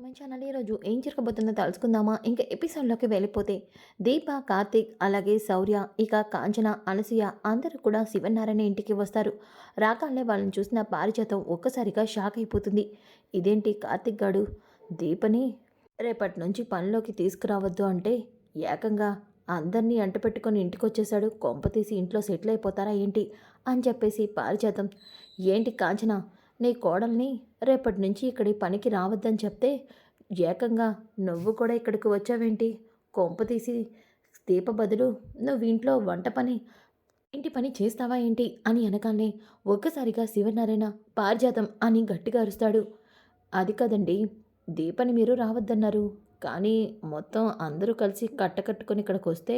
మన ఛానల్ ఈరోజు ఏం జరగబోతుందో తెలుసుకుందామా? ఇంకా ఎపిసోడ్లోకి వెళ్ళిపోతే దీప, కార్తీక్ అలాగే శౌర్య, ఇక కాంచన, అనసూయ అందరూ కూడా శివనారాయణ ఇంటికి వస్తారు. రాగానే వాళ్ళని చూసిన పారిజాతం ఒక్కసారిగా షాక్ అయిపోతుంది. ఇదేంటి కార్తీక్ గాడు దీపని రేపటి నుంచి పనిలోకి తీసుకురావద్దు అంటే ఏకంగా అందరినీ అంటపెట్టుకొని ఇంటికొచ్చేశాడు. కొంపతీసి ఇంట్లో సెటిల్ అయిపోతారా ఏంటి అని చెప్పేసి పారిజాతం, ఏంటి కాంచన, నీ కోడల్ని రేపటి నుంచి ఇక్కడి పనికి రావద్దని చెప్తే ఏకంగా నువ్వు కూడా ఇక్కడికి వచ్చావేంటి? కొంపతీసి దీప బదులు నువ్వు ఇంట్లో వంట పని ఇంటి పని చేస్తావా ఏంటి అని అనగానే ఒక్కసారిగా శివనారాయణ పారిజాతం అని గట్టిగా అరుస్తాడు. అది కదండి, దీపని మీరు రావద్దన్నారు, కానీ మొత్తం అందరూ కలిసి కట్టకట్టుకొని ఇక్కడికి వస్తే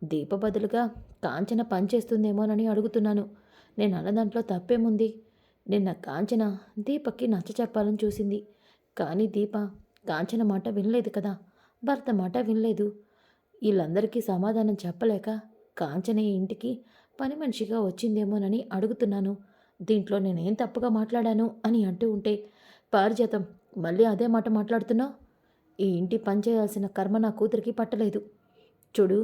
దీప బదులుగా కాంచన పని చేస్తుందేమోనని అడుగుతున్నాను. నేను అన్న దాంట్లో తప్పేముంది? నిన్న కాంచన దీపకి నచ్చ చెప్పాలని చూసింది, కానీ దీప కాంచన మాట వినలేదు కదా, భర్త మాట వినలేదు. వీళ్ళందరికీ సమాధానం చెప్పలేక కాంచన ఈ ఇంటికి పని మనిషిగా వచ్చిందేమోనని అడుగుతున్నాను. దీంట్లో నేనేం తప్పుగా మాట్లాడాను అని అంటూ ఉంటే, పారిజాతం, మళ్ళీ అదే మాట మాట్లాడుతున్నావు? ఈ ఇంటి పని చేయాల్సిన కర్మ నా కూతురికి పట్టలేదు. చూడు,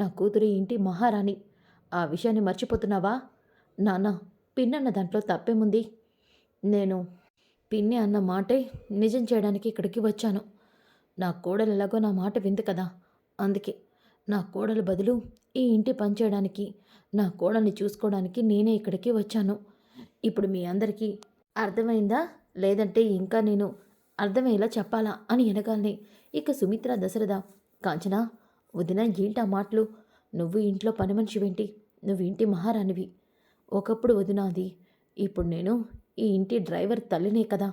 నా కూతురు ఈ ఇంటి మహారాణి. ఆ విషయాన్ని మర్చిపోతున్నావా? నాన్న, పిన్నన్న దాంట్లో తప్పేముంది? నేను పిన్ని అన్న మాటే నిజం చేయడానికి ఇక్కడికి వచ్చాను. నా కోడలు ఎలాగో నా మాట వింది కదా, అందుకే నా కోడలు బదులు ఈ ఇంటి పని చేయడానికి, నా కోడల్ని చూసుకోవడానికి నేనే ఇక్కడికి వచ్చాను. ఇప్పుడు మీ అందరికీ అర్థమైందా? లేదంటే ఇంకా నేను అర్థమయ్యేలా చెప్పాలా అని అనగానే ఇక సుమిత్ర, దశరథ, కాంచన, వదిన, ఏంటి ఆ మాటలు? నువ్వు ఇంట్లో పని మనిషివేంటి? నువ్వు ఇంటి మహారాణివి. ఒకప్పుడు వదినాది, ఇప్పుడు నేను ఈ ఇంటి డ్రైవర్ తల్లినే కదా,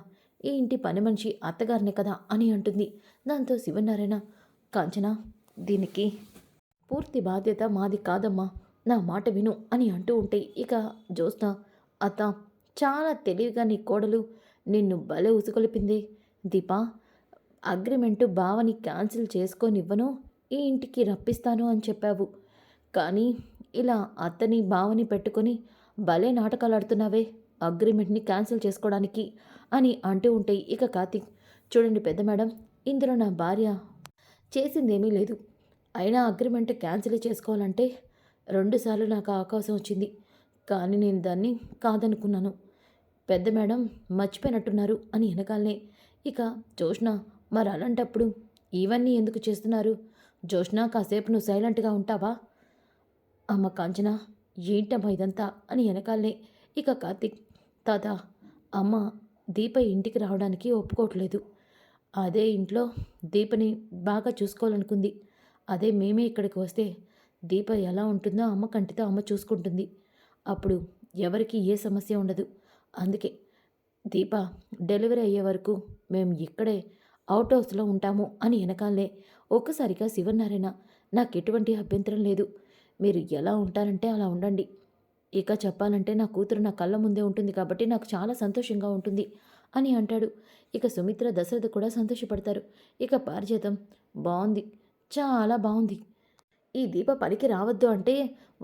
ఈ ఇంటి పని మనిషి అత్తగారినే కదా అని అంటుంది. దాంతో శివనారాయణ, కాంచన, దీనికి పూర్తి బాధ్యత మాది కాదమ్మా, నా మాట విను అని అంటూ ఉంటే ఇక జ్యోత్స్న, అత్త, చాలా తెలివిగా నీ కోడలు నిన్ను భలే ఉసుకొలిపింది. దీపా, అగ్రిమెంటు బావని క్యాన్సిల్ చేసుకోనివ్వను, ఈ ఇంటికి రప్పిస్తాను అని చెప్పావు, కానీ ఇలా అత్తని బావని పెట్టుకొని భలే నాటకాలు ఆడుతున్నావే అగ్రిమెంట్ని క్యాన్సిల్ చేసుకోవడానికి అని అంటూ ఉంటే ఇక కార్తీక్, చూడండి పెద్ద మేడం, ఇందులో నా భార్య చేసిందేమీ లేదు. అయినా అగ్రిమెంట్ క్యాన్సిల్ చేసుకోవాలంటే 2 సార్లు నాకు అవకాశం వచ్చింది, కానీ నేను దాన్ని కాదనుకున్నాను. పెద్ద మేడం మర్చిపోయినట్టున్నారు అని వెనకాలనే ఇక జోష్న, మరి అలాంటప్పుడు ఇవన్నీ ఎందుకు చేస్తున్నారు? జోష్న, కాసేపు నువ్వు సైలెంట్గా ఉంటావా? అమ్మ కాంచన, ఏంటమ్మా ఇదంతా అని వెనకాలనే ఇక కార్తీక్, తాత, అమ్మ దీప ఇంటికి రావడానికి ఒప్పుకోవట్లేదు. అదే ఇంట్లో దీపని బాగా చూసుకోవాలనుకుంది. అదే మేమే ఇక్కడికి వస్తే దీప ఎలా ఉంటుందో అమ్మ కంటితో అమ్మ చూసుకుంటుంది. అప్పుడు ఎవరికి ఏ సమస్య ఉండదు. అందుకే దీప డెలివరీ అయ్యే వరకు మేము ఇక్కడే అవుట్ హౌస్లో ఉంటాము అని వెనకాలనే ఒక్కసారిగా శివనారాయణ, నాకు ఎటువంటి అభ్యంతరం లేదు, మీరు ఎలా ఉంటారంటే అలా ఉండండి. ఇక చెప్పాలంటే నా కూతురు నా కళ్ళ ముందే ఉంటుంది కాబట్టి నాకు చాలా సంతోషంగా ఉంటుంది అని అంటాడు. ఇక సుమిత్ర, దశరథ కూడా సంతోషపడతారు. ఇక పారిజాతం, బాగుంది, చాలా బాగుంది. ఈ దీప పనికి రావద్దు అంటే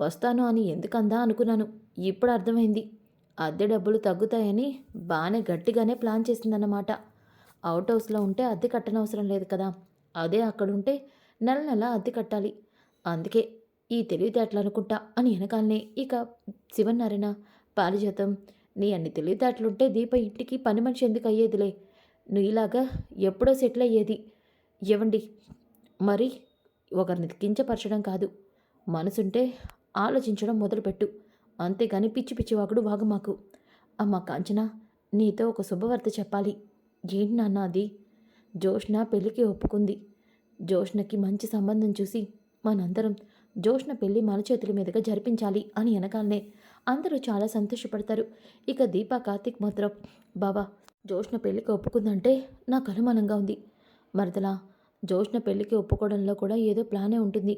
వస్తాను అని ఎందుకందా అనుకున్నాను, ఇప్పుడు అర్థమైంది. అద్దె డబ్బులు తగ్గుతాయని బాగానే గట్టిగానే ప్లాన్ చేసిందన్నమాట. అవుట్ హౌస్లో ఉంటే అద్దె కట్టనవసరం లేదు కదా, అదే అక్కడుంటే నెల నెల అద్దె కట్టాలి. అందుకే ఈ తెలివితేటలు అనుకుంటా అని వెనకాలనే ఇక శివనారాయణ, పారిజాతం, నీ అన్ని తెలివితేటలుంటే దీప ఇంటికి పని మనిషి ఎందుకు అయ్యేదిలే, నువ్వు ఇలాగా ఎప్పుడో సెటిల్ అయ్యేది. ఇవ్వండి, మరి ఒకరిని కించపరచడం కాదు, మనసుంటే ఆలోచించడం మొదలుపెట్టు, అంతేగాని పిచ్చి పిచ్చివాగుడు వాగుమాకు. అమ్మ కాంచన, నీతో ఒక శుభవార్త చెప్పాలి. ఏంటి నాన్న అది? జోష్న పెళ్ళికి ఒప్పుకుంది. జోష్నకి మంచి సంబంధం చూసి మనందరం జోష్న పెళ్ళి మన చేతుల మీదుగా జరిపించాలి అని వెనకాలనే అందరూ చాలా సంతోషపడతారు. ఇక దీపా, కార్తీక్ మాత్రం, బాబా, జోష్న పెళ్ళికి ఒప్పుకుందంటే నాకు అనుమానంగా ఉంది. మరదలా, జోష్న పెళ్ళికి ఒప్పుకోవడంలో కూడా ఏదో ప్లానే ఉంటుంది,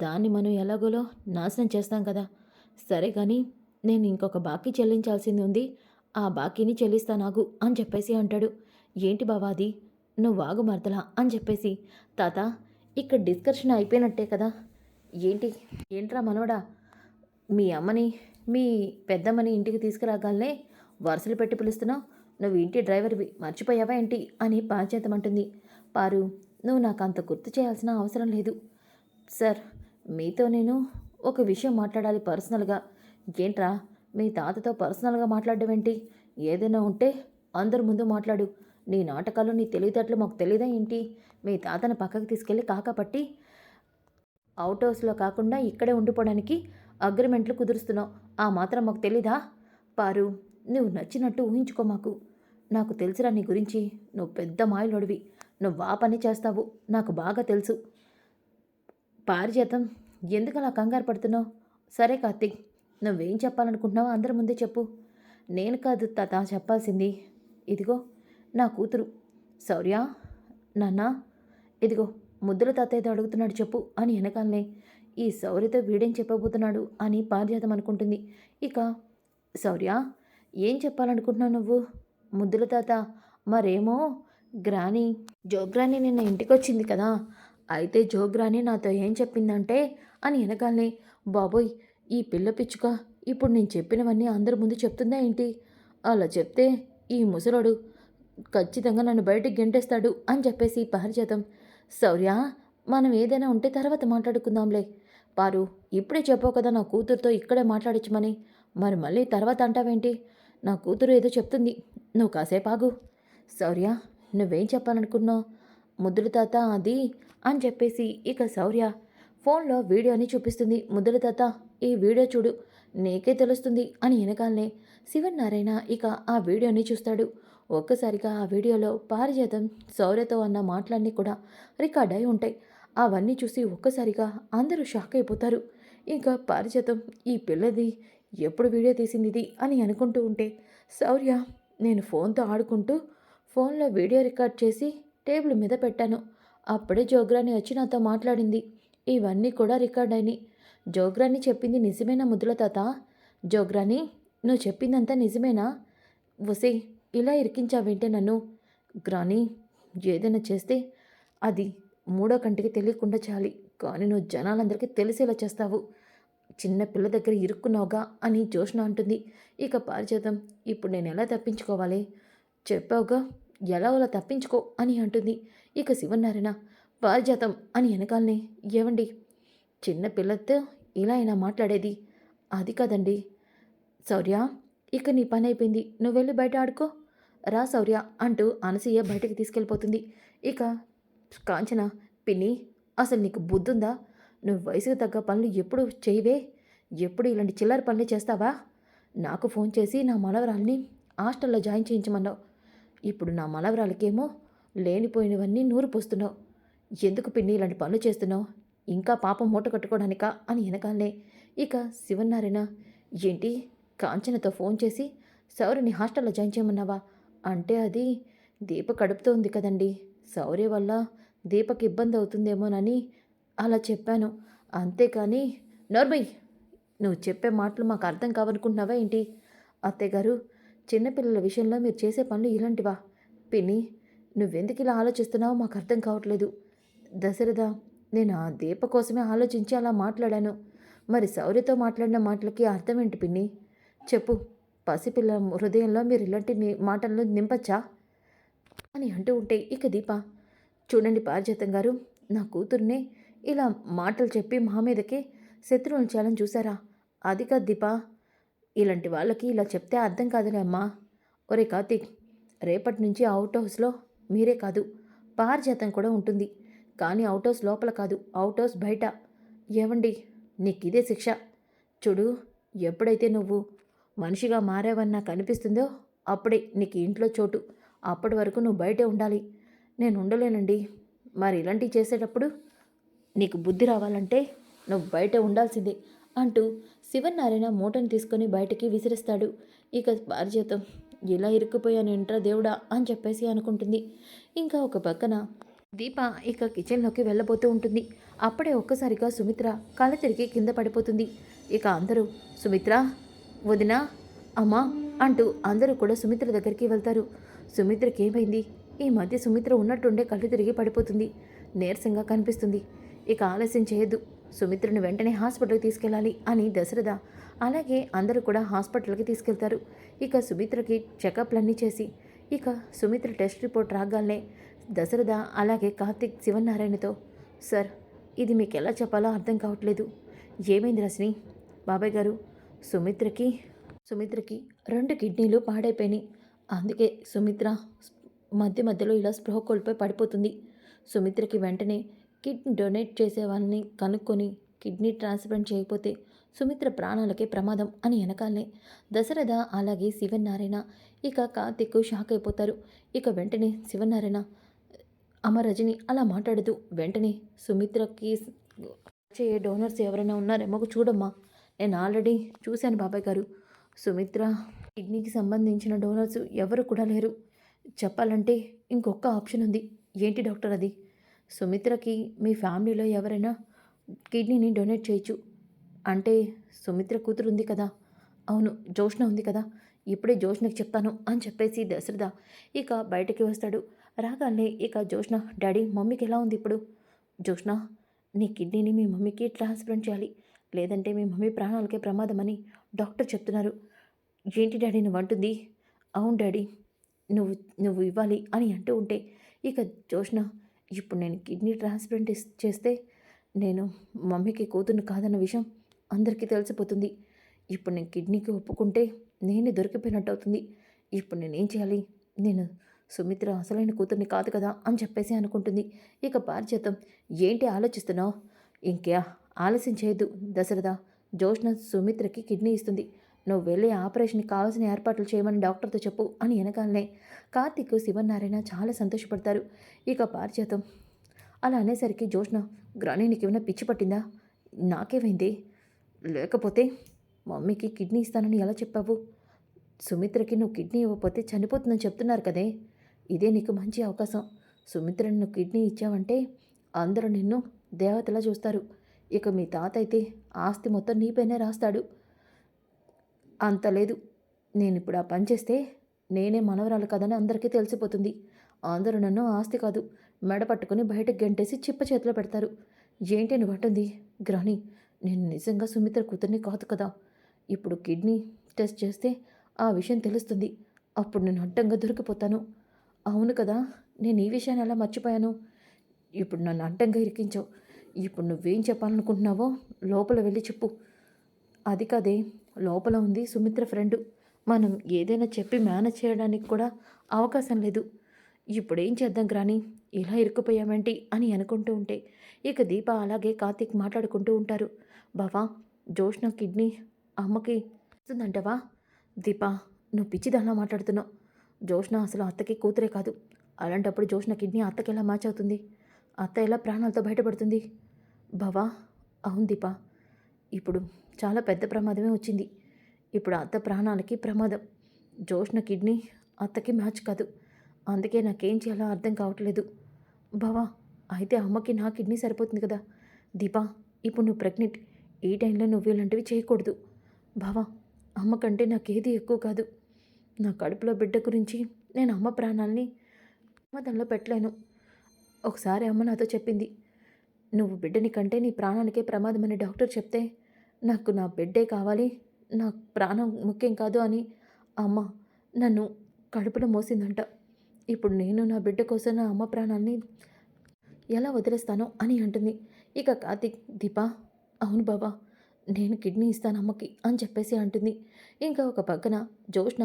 దాన్ని మనం ఎలాగోలో నాశనం చేస్తాం కదా. సరే కానీ నేను ఇంకొక బాకీ చెల్లించాల్సింది ఉంది, ఆ బాకీని చెల్లిస్తానాగు అని చెప్పేసి అంటాడు. ఏంటి బావా అది? నువ్వు వాగు మరదలా అని చెప్పేసి, తాత, ఇక్కడ డిస్కషన్ అయిపోయినట్టే కదా. ఏంటి, ఏంట్రా మనవడా, మీ అమ్మని, మీ పెద్దమ్మని ఇంటికి తీసుకురాగానే వరుసలు పెట్టి పిలుస్తున్నావు? నువ్వు ఇంటి డ్రైవర్వి మర్చిపోయావా ఏంటి అని పారిజాతం. పారు, నువ్వు నాకు అంత గుర్తు చేయాల్సిన అవసరం లేదు. సార్, మీతో నేను ఒక విషయం మాట్లాడాలి పర్సనల్గా. ఏంట్రా, మీ తాతతో పర్సనల్గా మాట్లాడడం ఏంటి? ఏదైనా ఉంటే అందరి ముందు మాట్లాడు. నీ నాటకాలు, నీ తెలివితేటలు మాకు తెలీదా ఏంటి? మీ తాతను పక్కకు తీసుకెళ్ళి కాకపట్టి అవుట్ హౌస్లో కాకుండా ఇక్కడే ఉండిపోవడానికి అగ్రిమెంట్లు కుదురుస్తున్నావు. ఆ మాత్రం మాకు తెలీదా? పారు, నువ్వు నచ్చినట్టు ఊహించుకో మాకు. నాకు తెలుసురా నీ గురించి. నువ్వు పెద్ద మాయలోడివి. నువ్వు ఆ పని చేస్తావు, నాకు బాగా తెలుసు. పారిజాతం, ఎందుకలా కంగారు పడుతున్నావు? సరే కార్తీక్, నువ్వేం చెప్పాలనుకుంటున్నావో అందరి ముందే చెప్పు. నేను కాదు తాత చెప్పాల్సింది. ఇదిగో నా కూతురు శౌర్య. నాన్న, ఇదిగో ముద్దుల తాత ఏదో అడుగుతున్నాడు చెప్పు అని వెనకాలనే ఈ శౌర్యతో వీడేం చెప్పబోతున్నాడు అని పారిజాతం అనుకుంటుంది. ఇక శౌర్య, ఏం చెప్పాలనుకుంటున్నావు నువ్వు? ముద్దుల తాత, మరేమో గ్రాని జోగ్రాని నిన్న ఇంటికొచ్చింది కదా, అయితే జోగ్రాని నాతో ఏం చెప్పిందంటే అని వెనకాలనే, బాబోయ్, ఈ పిల్ల పిచ్చుక ఇప్పుడు నేను చెప్పినవన్నీ అందరి ముందు చెప్తుందా ఏంటి? అలా చెప్తే ఈ ముసలోడు ఖచ్చితంగా నన్ను బయటికి గెంటేస్తాడు అని చెప్పేసి పారిజాతం, శౌర్య, మనం ఏదైనా ఉంటే తర్వాత మాట్లాడుకుందాంలే. పారు, ఇప్పుడే చెప్పావు కదా నా కూతురుతో ఇక్కడే మాట్లాడించమని, మరి మళ్ళీ తర్వాత అంటావేంటి? నా కూతురు ఏదో చెప్తుంది, నువ్వు కాసేపు ఆగు. శౌర్య, నువ్వేం చెప్పాలనుకున్నావు? ముద్దుల తాత అది అని చెప్పేసి ఇక శౌర్య ఫోన్లో వీడియోని చూపిస్తుంది. ముద్దుల తాత, ఈ వీడియో చూడు, నీకే తెలుస్తుంది అని వెనకాలనే శివనారాయణ ఇక ఆ వీడియోని చూస్తాడు. ఒక్కసారిగా ఆ వీడియోలో పారిజాతం శౌర్యతో అన్న మాటలన్నీ కూడా రికార్డ్ అయి ఉంటాయి. అవన్నీ చూసి ఒక్కసారిగా అందరూ షాక్ అయిపోతారు. ఇంకా పారిజాతం, ఈ పిల్లది ఎప్పుడు వీడియో తీసింది ఇది అని అనుకుంటూ ఉంటే, శౌర్య, నేను ఫోన్తో ఆడుకుంటూ ఫోన్లో వీడియో రికార్డ్ చేసి టేబుల్ మీద పెట్టాను. అప్పుడే జోగ్రాని వచ్చి నాతో మాట్లాడింది. ఇవన్నీ కూడా రికార్డ్ అయినాయి. జోగ్రాని చెప్పింది నిజమేనా ముద్దుల తాత? జోగ్రాని, నువ్వు చెప్పిందంతా నిజమేనా? వసే, ఇలా ఇరికించావేంటే నన్ను? గ్రాని, ఏదైనా చేస్తే అది మూడో కంటికి తెలియకుండా చాలి, కానీ నువ్వు జనాలందరికీ తెలిసేలా చేస్తావు. చిన్న పిల్ల దగ్గర ఇరుక్కున్నావుగా అని జోష్న అంటుంది. ఇక పారిజాతం, ఇప్పుడు నేను ఎలా తప్పించుకోవాలి? చెప్పావుగా, ఎలా అలా తప్పించుకో అని అంటుంది. ఇక శివనారాయణ, పారిజాతం అని వెనకాలనే, ఏవండి, చిన్న పిల్లతో ఇలా అయినా మాట్లాడేది? అది కాదండి శౌర్య, ఇక నీ పని అయిపోయింది, నువ్వు వెళ్ళి బయట ఆడుకో. రా శౌర్య అంటూ అనసూయ బయటకు తీసుకెళ్ళిపోతుంది. ఇక కాంచన, పిన్ని, అసలు నీకు బుద్ధుందా? నువ్వు వయసుకు తగ్గ పనులు ఎప్పుడు చేయవే? ఎప్పుడు ఇలాంటి చిల్లర పనులు చేస్తావా? నాకు ఫోన్ చేసి నా మనవరాల్ని హాస్టల్లో జాయిన్ చేయించమన్నావు. ఇప్పుడు నా మనవరాలకేమో లేనిపోయినవన్నీ నూరు పోస్తున్నావు. ఎందుకు పిన్ని ఇలాంటి పనులు చేస్తున్నావు? ఇంకా పాపం మూట కట్టుకోవడానికా అని వెనకాలనే ఇక శివనారాయణ, ఏంటి, కాంచనతో ఫోన్ చేసి శౌర్యని హాస్టల్లో జాయిన్ చేయమన్నావా? అంటే అది దీప కడుపుతో ఉంది కదండి, శౌర్య వల్ల దీపకి ఇబ్బంది అవుతుందేమోనని అలా చెప్పాను. అంతేకాని నోర్మయ్, నువ్వు చెప్పే మాటలు మాకు అర్థం కావనుకుంటున్నావా ఏంటి? అత్తయ్యగారు, చిన్నపిల్లల విషయంలో మీరు చేసే పనులు ఇలాంటివా? పిన్ని, నువ్వెందుకు ఇలా ఆలోచిస్తున్నావో మాకు అర్థం కావట్లేదు. దశరథ, నేను ఆ దీప కోసమే ఆలోచించి అలా మాట్లాడాను. మరి శౌర్యతో మాట్లాడిన మాటలకి అర్థం ఏంటి పిన్ని? చెప్పు. పసిపిల్ల హృదయంలో మీరు ఇలాంటి మాటలను నింపచ్చా అని అంటూ ఉంటే ఇక దీప, చూడండి పారిజాతం గారు, నా కూతుర్నే ఇలా మాటలు చెప్పి మా మీదకే శత్రువులు చేయాలని చూసారా? అది కాదు దీప, ఇలాంటి వాళ్ళకి ఇలా చెప్తే అర్థం కాదులే అమ్మా. ఒరే కార్తీక్, రేపటి నుంచి అవుట్ హౌస్లో మీరే కాదు పారిజాతం కూడా ఉంటుంది. కానీ అవుట్ హౌస్ లోపల కాదు, అవుట్ హౌస్ బయట. ఏవండి, నీకు ఇదే శిక్ష. చూడు, ఎప్పుడైతే నువ్వు మనిషిగా మారావని నాకు అనిపిస్తుందో అప్పుడే నీకు ఇంట్లో చోటు. అప్పటి వరకు నువ్వు బయటే ఉండాలి. నేను ఉండలేనండి. మరి ఇలాంటివి చేసేటప్పుడు నీకు బుద్ధి రావాలంటే నువ్వు బయట ఉండాల్సిందే అంటూ శివనారాయణ మూటను తీసుకొని బయటికి విసిరిస్తాడు. ఇక పారిజాతం, ఇలా ఇరుక్కుపోయానేంట్రా దేవుడా అని చెప్పేసి అనుకుంటుంది. ఇంకా ఒక పక్కన దీప ఇక కిచెన్లోకి వెళ్ళబోతూ ఉంటుంది. అప్పుడే ఒక్కసారిగా సుమిత్ర కళ్ళ తిరిగి కింద పడిపోతుంది. ఇక అందరూ, సుమిత్ర, వదినా, అమ్మా అంటూ అందరూ కూడా సుమిత్ర దగ్గరికి వెళ్తారు. సుమిత్రకి ఏమైంది? ఈ మధ్య సుమిత్ర ఉన్నట్టుండే కళ్ళు తిరిగి పడిపోతుంది, నీరసంగా కనిపిస్తుంది. ఇక ఆలస్యం చేయొద్దు, సుమిత్రను వెంటనే హాస్పిటల్కి తీసుకెళ్ళాలి అని దశరథ అలాగే అందరూ కూడా హాస్పిటల్కి తీసుకెళ్తారు. ఇక సుమిత్రకి చెకప్లన్నీ చేసి ఇక సుమిత్ర టెస్ట్ రిపోర్ట్ రాగానే దశరథ అలాగే కార్తీక్ శివనారాయణతో, సార్ ఇది మీకు ఎలా చెప్పాలో అర్థం కావట్లేదు. ఏమైంది రజని? బాబాయ్ గారు, సుమిత్రకి సుమిత్రకి 2 కిడ్నీలు పాడైపోయినాయి. అందుకే సుమిత్ర మధ్య మధ్యలో ఇలా స్పృహ కోల్పోయి పడిపోతుంది. సుమిత్రకి వెంటనే కిడ్నీ డొనేట్ చేసే వాళ్ళని కనుక్కొని కిడ్నీ ట్రాన్స్ప్లాంట్ చేయకపోతే సుమిత్ర ప్రాణాలకే ప్రమాదం అని వెనకాలనే దశరథ అలాగే శివనారాయణ ఇక కార్తీక్ షాక్ అయిపోతారు. ఇక వెంటనే శివనారాయణ, అమ్మ రజని అలా మాట్లాడదు, వెంటనే సుమిత్రకి వచ్చే డోనర్స్ ఎవరైనా ఉన్నారేమో చూడమ్మా. నేను ఆల్రెడీ చూశాను బాబాయ్ గారు, సుమిత్ర కిడ్నీకి సంబంధించిన డోనర్స్ ఎవరు కూడా లేరు. చెప్పాలంటే ఇంకొక ఆప్షన్ ఉంది. ఏంటి డాక్టర్ అది? సుమిత్రకి మీ ఫ్యామిలీలో ఎవరైనా కిడ్నీని డొనేట్ చేయొచ్చు. అంటే సుమిత్ర కూతురు ఉంది కదా, అవును జోష్న ఉంది కదా, ఇప్పుడే జోష్నకి చెప్తాను అని చెప్పేసి దశరథ ఇక బయటకి వస్తాడు. రాగానే ఇక జోష్న, డాడీ మమ్మీకి ఎలా ఉంది ఇప్పుడు? జోష్న, నీ కిడ్నీని మీ మమ్మీకి ట్రాన్స్ప్లాంట్ చేయాలి, లేదంటే మీ మమ్మీ ప్రాణాలకే ప్రమాదమని డాక్టర్ చెప్తున్నారు. ఏంటి డాడీ నువ్వు అంటుంది? అవును డాడీ, నువ్వు నువ్వు ఇవ్వాలి అని అంటూ ఉంటే ఇక జోష్న, ఇప్పుడు నేను కిడ్నీ ట్రాన్స్ప్లాంట్ చేస్తే నేను మమ్మీకి కూతుర్ని కాదన్న విషయం అందరికీ తెలిసిపోతుంది. ఇప్పుడు నేను కిడ్నీకి ఒప్పుకుంటే నేనే దొరికిపోయినట్టు అవుతుంది. ఇప్పుడు నేనేం చేయాలి? నేను సుమిత్ర అసలైన కూతుర్ని కాదు కదా అని చెప్పేసి అనుకుంటుంది. ఇక పారిజాతం, ఏంటి ఆలోచిస్తున్నావు? ఇంకే ఆలస్యం చేయొద్దు దశరథ, జోష్న సుమిత్రకి కిడ్నీ ఇస్తుంది, నువ్వు వెళ్ళి ఆపరేషన్కి కావాల్సిన ఏర్పాట్లు చేయమని డాక్టర్తో చెప్పు అని వెనకాలనే కార్తీక్ శివనారాయణ చాలా సంతోషపడతారు. ఇక పారిజాతం అలా అనేసరికి జోష్న, గ్రాని నీకేమైనా పిచ్చి పట్టిందా? నాకేమైంది? లేకపోతే మమ్మీకి కిడ్నీ ఇస్తానని ఎలా చెప్పావు? సుమిత్రకి నువ్వు కిడ్నీ ఇవ్వకపోతే చనిపోతుందని చెప్తున్నారు కదే, ఇదే నీకు మంచి అవకాశం. సుమిత్రని నువ్వు కిడ్నీ ఇచ్చావంటే అందరూ నిన్ను దేవతలా చూస్తారు. ఇక మీ తాత అయితే ఆస్తి మొత్తం నీపైనే రాస్తాడు. అంత లేదు, నేను ఇప్పుడు ఆ పని చేస్తే నేనే మనవరాలు కదని అందరికీ తెలిసిపోతుంది. అందరూ నన్ను ఆస్తి కాదు మెడ పట్టుకుని బయటకు గెంటేసి చిప్ప చేతిలో పెడతారు. ఏంటి నువ్వు అంటుంది? గ్రాని, నేను నిజంగా సుమిత్ర కూతుర్ని కాదు కదా. ఇప్పుడు కిడ్నీ టెస్ట్ చేస్తే ఆ విషయం తెలుస్తుంది. అప్పుడు నేను అడ్డంగా దొరికిపోతాను. అవును కదా, నేను ఈ విషయాన్ని ఎలా మర్చిపోయాను? ఇప్పుడు నన్ను అడ్డంగా ఇరికించావు. ఇప్పుడు నువ్వేం చెప్పాలనుకుంటున్నావో లోపల వెళ్ళి చెప్పు. అది కాదే, లోపల ఉంది సుమిత్ర ఫ్రెండు, మనం ఏదైనా చెప్పి మేనేజ్ చేయడానికి కూడా అవకాశం లేదు. ఇప్పుడేం చేద్దాం గ్రాని, ఇలా ఇరుక్కుపోయామేంటి అని అనుకుంటూ ఉంటే ఇక దీప అలాగే కార్తీక్ మాట్లాడుకుంటూ ఉంటారు. బావా, జోష్న కిడ్నీ అమ్మకి ఇస్తుందంటవా? దీప, నువ్వు పిచ్చిదలా మాట్లాడుతున్నావు. జోష్న అసలు అత్తకి కూతురే కాదు. అలాంటప్పుడు జోష్న కిడ్నీ అత్తకి ఎలా మ్యాచ్ అవుతుంది? అత్త ఎలా ప్రాణాలతో బయటపడుతుంది? బావా, అవును దీప, ఇప్పుడు చాలా పెద్ద ప్రమాదమే వచ్చింది. ఇప్పుడు అత్త ప్రాణాలకి ప్రమాదం. జోష్న కిడ్నీ అత్తకి మ్యాచ్ కాదు. అందుకే నాకేం చేయాలో అర్థం కావట్లేదు. బావా, అయితే అమ్మకి నా కిడ్నీ సరిపోతుంది కదా. దీపా, ఇప్పుడు నువ్వు ప్రెగ్నెంట్, ఈ టైంలో నువ్వు ఇలాంటివి చేయకూడదు. బావా, అమ్మ కంటే నాకేది ఎక్కువ కాదు. నా కడుపులో బిడ్డ గురించి నేను అమ్మ ప్రాణాలని ప్రమాదంలో పెట్టలేను. ఒకసారి అమ్మ నాతో చెప్పింది, నువ్వు బిడ్డని కంటే నీ ప్రాణానికే ప్రమాదమని డాక్టర్ చెప్తే నాకు నా బిడ్డే కావాలి, నా ప్రాణం ముఖ్యం కాదు అని అమ్మ నన్ను కడుపులో మోసిందంట. ఇప్పుడు నేను నా బిడ్డ కోసం నా అమ్మ ప్రాణాన్ని ఎలా వదిలేస్తాను అని అంటుంది. ఇక కార్తీక్, దీపా, అవును బాబా, నేను కిడ్నీ ఇస్తాను అమ్మకి అని చెప్పేసి అంటుంది. ఇంకా ఒక పక్కన జోష్న,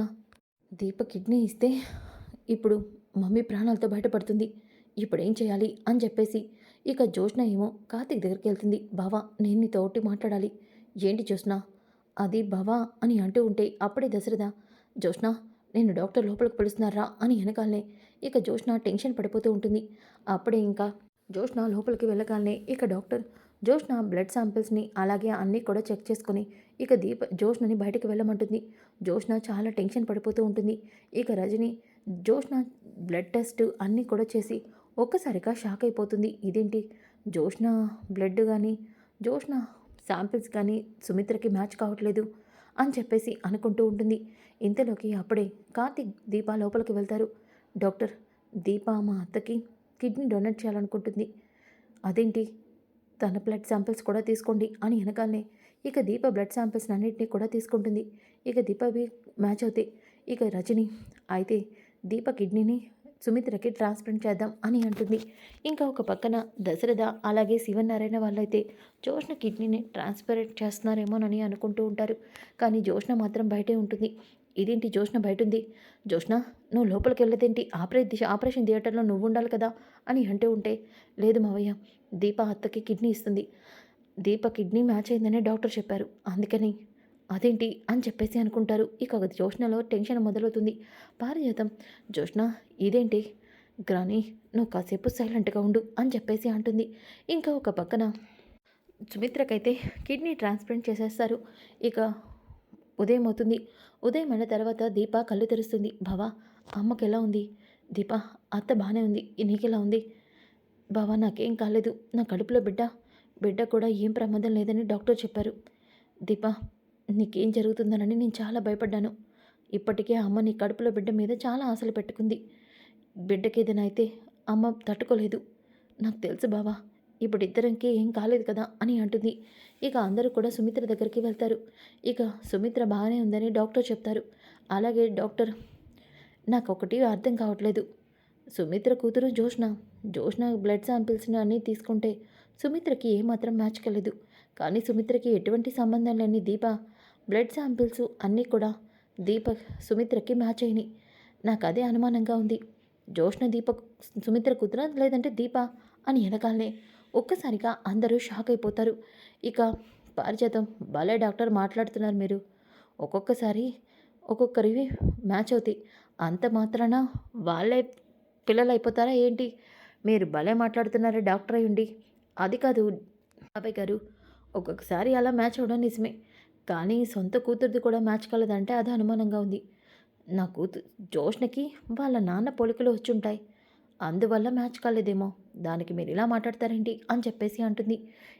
దీప కిడ్నీ ఇస్తే ఇప్పుడు మమ్మీ ప్రాణాలతో బయటపడుతుంది, ఇప్పుడు ఏం చేయాలి అని చెప్పేసి ఇక జోష్న ఏమో కార్తీక్ దగ్గరికి వెళ్తుంది. బావా, నేను నీతో ఒకటి మాట్లాడాలి. ఏంటి జోష్న? అది బావా అని అంటూ ఉంటే అప్పుడే దశరథ, జోష్న నేను డాక్టర్ లోపలికి పిలుస్తున్నారా అని వెనకాలనే ఇక జోష్న టెన్షన్ పడిపోతూ ఉంటుంది. అప్పుడే ఇంకా జోష్న లోపలికి వెళ్ళగానే ఇక డాక్టర్ జోష్న బ్లడ్ శాంపిల్స్ని అలాగే అన్నీ కూడా చెక్ చేసుకొని ఇక జోష్నని బయటకు వెళ్ళమంటుంది. జోష్న చాలా టెన్షన్ పడిపోతూ ఉంటుంది. ఇక రజని జోష్న బ్లడ్ టెస్ట్ అన్నీ కూడా చేసి ఒక్కసారిగా షాక్ అయిపోతుంది. ఇదేంటి, జోష్న బ్లడ్ కానీ జోష్న శాంపిల్స్ కానీ సుమిత్రకి మ్యాచ్ కావట్లేదు అని చెప్పేసి అనుకుంటూ ఉంటుంది. ఇంతలోకి అప్పుడే కార్తీక్ దీప లోపలికి వెళ్తారు. డాక్టర్, దీప మా అత్తకి కిడ్నీ డొనేట్ చేయాలనుకుంటుంది, అదేంటి, తన బ్లడ్ శాంపిల్స్ కూడా తీసుకోండి అని వెనకాలనే ఇక దీప బ్లడ్ శాంపిల్స్ అన్నింటినీ కూడా తీసుకుంటుంది. ఇక దీపవి మ్యాచ్ అవుతాయి. ఇక రజని, అయితే దీప కిడ్నీని సుమిత్రకి ట్రాన్స్‌ప్లాంట్ చేద్దాం అని అంటుంది. ఇంకా ఒక పక్కన దశరథ అలాగే శివనారాయణ వాళ్ళైతే జోష్న కిడ్నీని ట్రాన్స్‌ప్లాంట్ చేస్తున్నారేమోనని అనుకుంటూ ఉంటారు. కానీ జోష్న మాత్రం బయటే ఉంటుంది. ఇదేంటి జోష్న బయటుంది? జోష్న నువ్వు లోపలికెళ్ళదేంటి? ఆపరేషన్ థియేటర్‌లో నువ్వుండాలి కదా! అని అంటూ ఉంటే, లేదు మావయ్య, దీప అత్తకి కిడ్నీ ఇస్తుంది. దీప కిడ్నీ మ్యాచ్ అయిందని డాక్టర్ చెప్పారు. అందుకని అదేంటి అని చెప్పేసి అనుకుంటారు. ఇక జోష్నలో టెన్షన్ మొదలవుతుంది. పారిజాతం, జోష్న ఇదేంటి? గ్రాని నువ్వు కాసేపు సైలెంట్‌గా ఉండు అని చెప్పేసి అంటుంది. ఇంకా ఒక పక్కన సుమిత్రకైతే కిడ్నీ ట్రాన్స్‌ప్లాంట్ చేసేస్తారు. ఇక ఉదయం అవుతుంది. ఉదయం అయిన తర్వాత దీప కళ్ళు తెరుస్తుంది. బావా, అమ్మకెలా ఉంది? దీప, అత్త బానే ఉంది. నీకెలా ఉంది? బావా, నాకేం కాలేదు. నా కడుపులో బిడ్డ కూడా ఏం ప్రమాదం లేదని డాక్టర్ చెప్పారు. దీప, నీకేం జరుగుతుందోనని నేను చాలా భయపడ్డాను. ఇప్పటికే అమ్మ నీ కడుపులో బిడ్డ మీద చాలా ఆశలు పెట్టుకుంది. బిడ్డకేదైనా అయితే అమ్మ తట్టుకోలేదు. నాకు తెలుసు బావా. ఇప్పుడిద్దరికి ఏం కాలేదు కదా అని అంటుంది. ఇక అందరూ కూడా సుమిత్ర దగ్గరికి వెళ్తారు. ఇక సుమిత్ర బాగానే ఉందని డాక్టర్ చెప్తారు. అలాగే డాక్టర్, నాకొకటి అర్థం కావట్లేదు. సుమిత్ర కూతురు జోష్న బ్లడ్ శాంపిల్స్ని అన్నీ తీసుకుంటే సుమిత్రకి ఏమాత్రం మ్యాచ్ కాలేదు. కానీ సుమిత్రకి ఎటువంటి సంబంధం లేని దీప బ్లడ్ శాంపిల్స్ అన్నీ కూడా సుమిత్రకి మ్యాచ్ అయినాయి. నాకు అదే అనుమానంగా ఉంది. జోష్న సుమిత్ర కూతురా లేదంటే దీప అని వెనకాలనే ఒక్కసారిగా అందరూ షాక్ అయిపోతారు. ఇక పారిజాతం, భలే డాక్టర్ మాట్లాడుతున్నారు మీరు. ఒక్కొక్కసారి ఒక్కొక్కరివి మ్యాచ్ అవుతాయి. అంత మాత్రాన వాళ్ళే పిల్లలు అయిపోతారా ఏంటి? మీరు భలే మాట్లాడుతున్నారే డాక్టర్ అయ్యుండి. అది కాదు బాబాయ్ గారు, ఒక్కొక్కసారి అలా మ్యాచ్ అవ్వడం నిజమే. కానీ సొంత కూతురిది కూడా మ్యాచ్ కాలేదంటే అది అనుమానంగా ఉంది. నా జోష్నకి వాళ్ళ నాన్న పోలికలు వచ్చుంటాయి. అందువల్ల మ్యాచ్ కాలేదేమో. దానికి మీరు ఇలా మాట్లాడతారేంటి అని చెప్పేసి అంటుంది.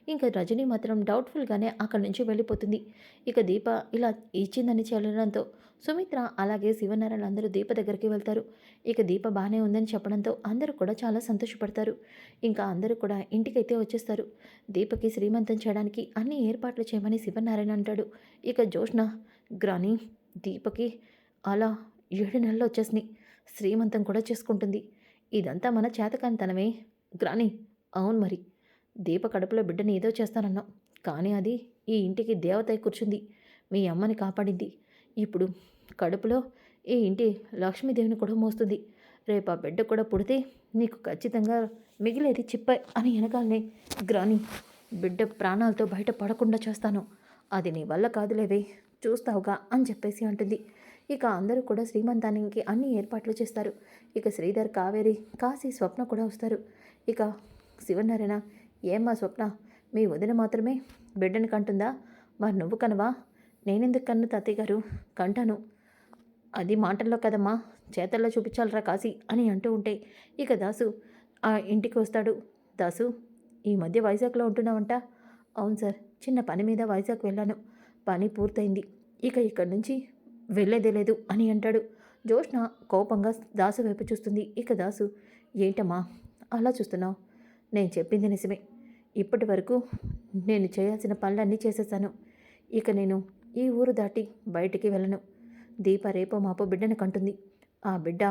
ఇంకా రజని మాత్రం డౌట్ఫుల్గానే అక్కడి నుంచి వెళ్ళిపోతుంది. ఇక దీప ఇలా ఇచ్చిందని చెల్లడంతో సుమిత్ర అలాగే శివనారాయణ అందరూ దీప దగ్గరికి వెళ్తారు. ఇక దీప బాగానే ఉందని చెప్పడంతో అందరూ కూడా చాలా సంతోషపడతారు. ఇంకా అందరూ కూడా ఇంటికైతే వచ్చేస్తారు. దీపకి శ్రీమంతం చేయడానికి అన్ని ఏర్పాట్లు చేయమని శివనారాయణ అంటాడు. ఇక జోష్న, గ్రాని, దీపకి అలా 7 నెలలు వచ్చేసినాయి. శ్రీమంతం కూడా చేసుకుంటుంది. ఇదంతా మన చేతకానితనమే. గ్రాని, అవును మరి. దీప కడుపులో బిడ్డని ఏదో చేస్తానన్నావు. కానీ అది ఈ ఇంటికి దేవతై కూర్చుంది. మీ అమ్మని కాపాడింది. ఇప్పుడు కడుపులో ఈ ఇంటి లక్ష్మీదేవిని కూడా మోస్తుంది. రేపు ఆ బిడ్డ కూడా పుడితే నీకు ఖచ్చితంగా మిగిలేది చిప్ప అని వెనకాలనే, గ్రాని, బిడ్డ ప్రాణాలతో బయట పడకుండా చేస్తాను. అది నీ వల్ల కాదులేవే, చూస్తావుగా అని చెప్పేసి అంటుంది. ఇక అందరూ కూడా శ్రీమంతానికి అన్ని ఏర్పాట్లు చేస్తారు. ఇక శ్రీధర్, కావేరి, కాశీ, స్వప్న కూడా వస్తారు. ఇక శివనారాయణ, ఏమ్మా స్వప్న, మీ వదిన మాత్రమే బిడ్డని కంటుందా? మరి నువ్వు కనవా? నేనెందుకు కన్ను తాతయ్య గారు? కంటాను. అది మాటల్లో కదమ్మా, చేతల్లో చూపించాలరా కాశీ అని అంటూ ఉంటే ఇక దాసు ఆ ఇంటికి వస్తాడు. దాసు, ఈ మధ్య వైజాగ్లో ఉంటున్నావంట? అవును సార్, చిన్న పని మీద వైజాగ్ వెళ్ళాను. పని పూర్తయింది. ఇక ఇక్కడి నుంచి వెళ్ళేదే లేదు అని అంటాడు. జోష్న కోపంగా దాసు వైపు చూస్తుంది. ఇక దాసు, ఏంటమ్మా అలా చూస్తున్నావు? నేను చెప్పింది నిజమే. ఇప్పటి వరకు నేను చేయాల్సిన పనులన్నీ చేసేసాను. ఇక నేను ఈ ఊరు దాటి బయటికి వెళ్ళను. దీప రేపో మాపో బిడ్డను కంటుంది. ఆ బిడ్డ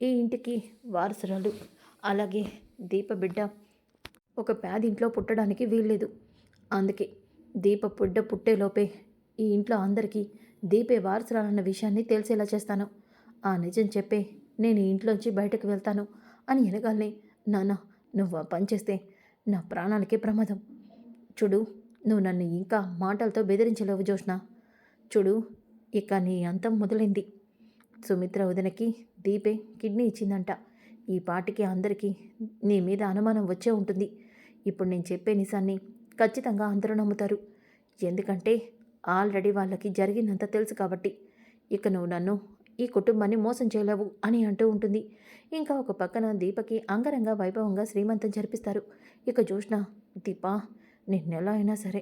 ఈ ఇంటికి వారసురాలు. అలాగే దీప బిడ్డ ఒక పేదింట్లో పుట్టడానికి వీల్లేదు. అందుకే దీప పుట్టేలోపే ఈ ఇంట్లో అందరికీ దీపే వారసురాలన్న విషయాన్ని తెలిసేలా చేస్తాను. ఆ నిజం చెప్పే నేను ఈ ఇంట్లోంచి బయటకు వెళ్తాను అని ఎనగాలనే, నాన్న, నువ్వు ఆ పని చేస్తే నా ప్రాణాలకే ప్రమాదం. చూడు, నువ్వు నన్ను ఇంకా మాటలతో బెదిరించలేవు జోష్న. చూడు, ఇక నీ అంతం మొదలైంది. సుమిత్ర వదినకి దీపే కిడ్నీ ఇచ్చిందంట. ఈ పాటికి అందరికీ నీ మీద అనుమానం వచ్చే ఉంటుంది. ఇప్పుడు నేను చెప్పే నిజాన్ని ఖచ్చితంగా అందరూ నమ్ముతారు. ఎందుకంటే ఆల్రెడీ వాళ్ళకి జరిగిందంత తెలుసు కాబట్టి. ఇక నువ్వు నన్ను, ఈ కుటుంబాన్ని మోసం చేయలేవు అని అంటూ ఉంటుంది. ఇంకా ఒక పక్కన దీపకి అంగరంగ వైభవంగా శ్రీమంతం జరిపిస్తారు. ఇక జోష్న, దీపా, నిన్నెలా అయినా సరే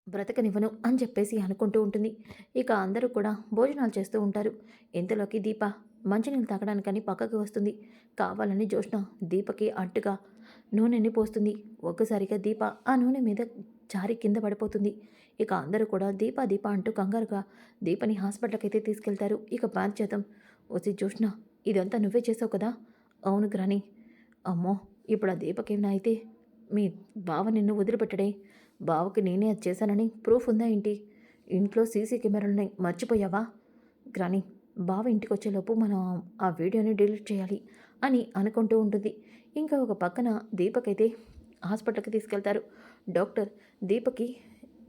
బ్రతకనివ్వను అని చెప్పేసి అనుకుంటూ ఉంటుంది. ఇక అందరూ కూడా భోజనాలు చేస్తూ ఉంటారు. ఇంతలోకి దీప మంచినీళ్ళు తాగడానికని పక్కకి వస్తుంది. కావాలని జోష్న దీపకి అడ్డుగా నూనెని పోస్తుంది. ఒక్కసారిగా దీప ఆ నూనె మీద జారి కింద పడిపోతుంది. ఇక అందరూ కూడా దీప దీప అంటూ కంగారుగా దీపని హాస్పిటల్కి అయితే తీసుకెళ్తారు. ఇక పారిజాతం, వచ్చి జోష్న, ఇదంతా నువ్వే చేసావు కదా? అవును గ్రాని. అమ్మో! ఇప్పుడు ఆ దీపకేమైనా అయితే మీ బావ నిన్ను వదిలిపెట్టడే. బావకి నేనే అది చేశానని ప్రూఫ్ ఉందా ఏంటి? ఇంట్లో సీసీ కెమెరాలున్నాయి మర్చిపోయావా? గ్రాని, బావ ఇంటికొచ్చేలోపు మనం ఆ వీడియోని డిలీట్ చేయాలి అని అనుకుంటూ ఉంటుంది. ఇంకా ఒక పక్కన దీపకైతే హాస్పిటల్‌కి తీసుకెళ్తారు. డాక్టర్ దీపకి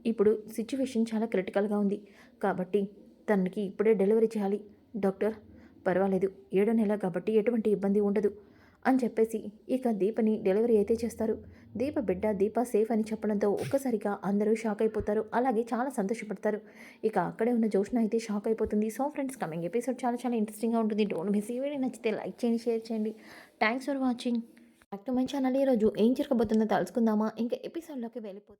ఇప్పుడు సిట్యుయేషన్ చాలా క్రిటికల్‌గా ఉంది. కాబట్టి తనకి ఇప్పుడే డెలివరీ చేయాలి. డాక్టర్ పర్వాలేదు. ఏడో నెల కాబట్టి ఎటువంటి ఇబ్బంది ఉండదు అని చెప్పేసి ఇక దీపని డెలివరీ అయితే చేస్తారు. దీప బిడ్డ దీప సేఫ్ అని చెప్పడంతో ఒక్కసారిగా అందరూ షాక్ అయిపోతారు. అలాగే చాలా సంతోషపడతారు. ఇక అక్కడే ఉన్న జోష్న అయితే షాక్ అయిపోతుంది. సో ఫ్రెండ్స్, కమింగ్ ఎపిసోడ్ చాలా చాలా ఇంట్రెస్టింగ్‌గా ఉంటుంది. Don't miss. ఈ వీడియో నచ్చితే లైక్ చేయండి, షేర్ చేయండి. Thanks for watching. Back to my channel. ఈరోజు ఏం జరగబోతుందో తెలుసుకుందామా? ఇంకా ఎపిసోడ్‌లోకి వెళ్ళిపోదాం.